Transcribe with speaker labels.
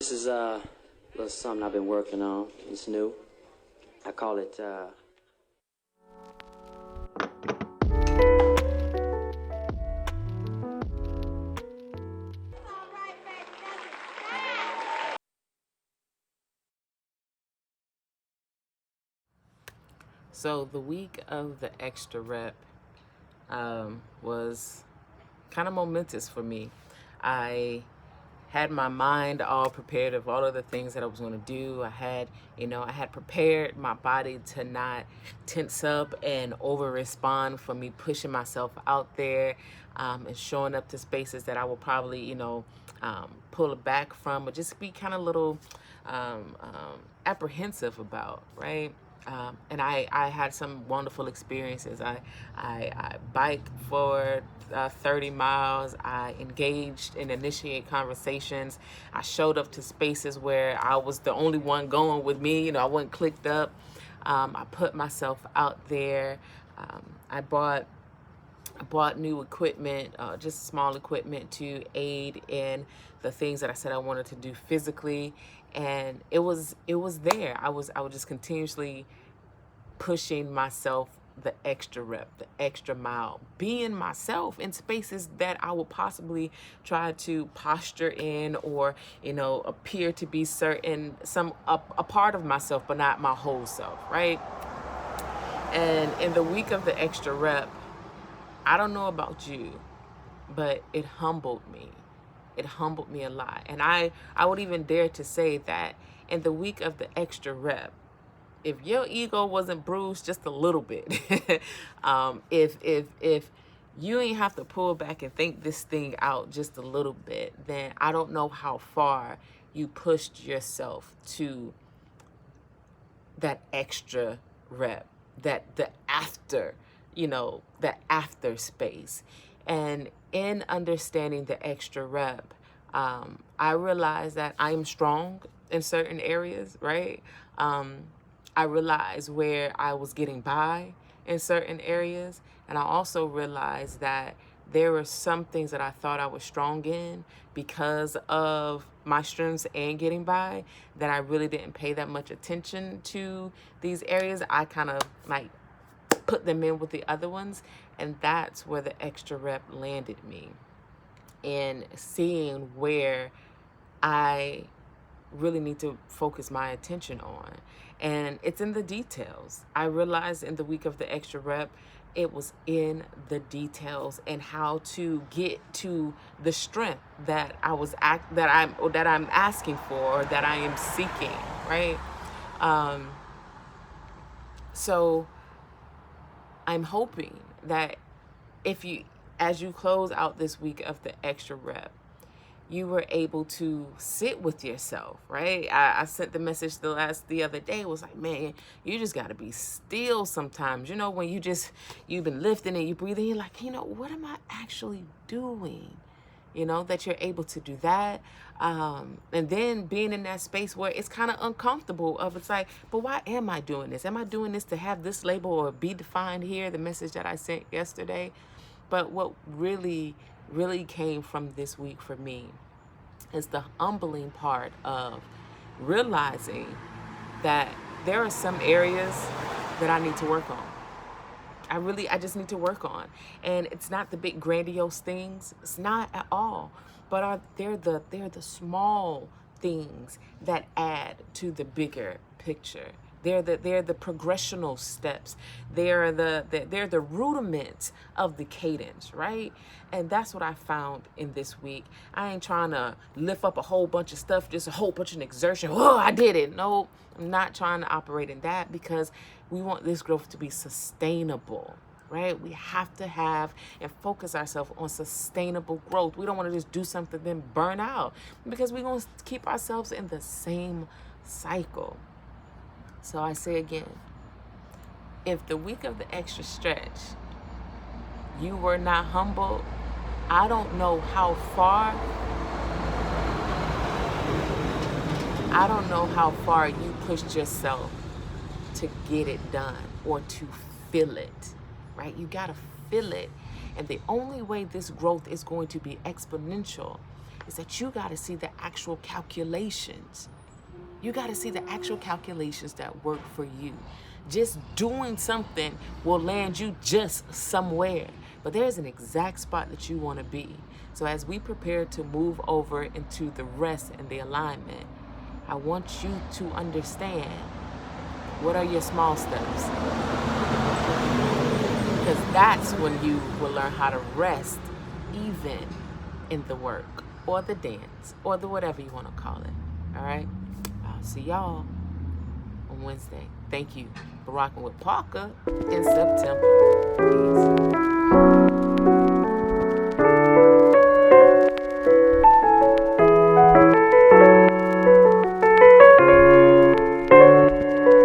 Speaker 1: This is a little something I've been working on. It's new. I call it
Speaker 2: So the week of the extra rep was kind of momentous for me. I had my mind all prepared of all of the things that I was going to do. I had prepared my body to not tense up and over respond for me pushing myself out there and showing up to spaces that I will probably, pull back from or just be kind of little apprehensive about, right? And I had some wonderful experiences. I biked for 30 miles. I engaged and initiated conversations. I showed up to spaces where I was the only one going with me. I wasn't clicked up. I put myself out there. I bought new equipment, just small equipment to aid in the things that I said I wanted to do physically, and it was there. I was just continuously pushing myself the extra rep, the extra mile, being myself in spaces that I would possibly try to posture in or appear to be certain a part of myself, but not my whole self, right? And in the week of the extra rep, I don't know about you, but it humbled me. It humbled me a lot. And I would even dare to say that in the week of the extra rep, if your ego wasn't bruised just a little bit, if you ain't have to pull back and think this thing out just a little bit, then I don't know how far you pushed yourself to that extra rep, that after space. And in understanding the extra rep, I realized that I am strong in certain areas, right? I realized where I was getting by in certain areas. And I also realized that there were some things that I thought I was strong in because of my strengths and getting by that I really didn't pay that much attention to these areas. I kind of put them in with the other ones. And that's where the extra rep landed me in seeing where I really need to focus my attention on. And it's in the details. I realized in the week of the extra rep, it was in the details and how to get to the strength that I'm asking for, that I am seeking, right? So I'm hoping that as you close out this week of the extra rep, you were able to sit with yourself, right? I sent the message the other day. It was like, man, you just got to be still sometimes. When you've been lifting and you breathing, you're like, what am I actually doing? That you're able to do that. And then being in that space where it's kind of uncomfortable it's like, but why am I doing this? Am I doing this to have this label or be defined here, the message that I sent yesterday? But what really came from this week for me is the humbling part of realizing that there are some areas that I need to work on. I just need to work on. And it's not the big grandiose things. It's not at all. But they're the small things that add to the bigger picture. They're the progressional steps. They're the rudiments of the cadence, right? And that's what I found in this week. I ain't trying to lift up a whole bunch of stuff, just a whole bunch of exertion. Oh, I did it. No, I'm not trying to operate in that because we want this growth to be sustainable, right? We have to have and focus ourselves on sustainable growth. We don't want to just do something then burn out because we're going to keep ourselves in the same cycle. So I say again, if the week of the extra stretch, you were not humbled, I don't know how far you pushed yourself to get it done or to feel it, right? You got to feel it. And the only way this growth is going to be exponential is that you got to see the actual calculations. You got to see the actual calculations that work for you. Just doing something will land you just somewhere, but there's an exact spot that you want to be. So as we prepare to move over into the rest and the alignment, I want you to understand, what are your small steps? Because that's when you will learn how to rest, even in the work or the dance or the whatever you want to call it. All right? I'll see y'all on Wednesday. Thank you for rocking with ParKer in September. Peace.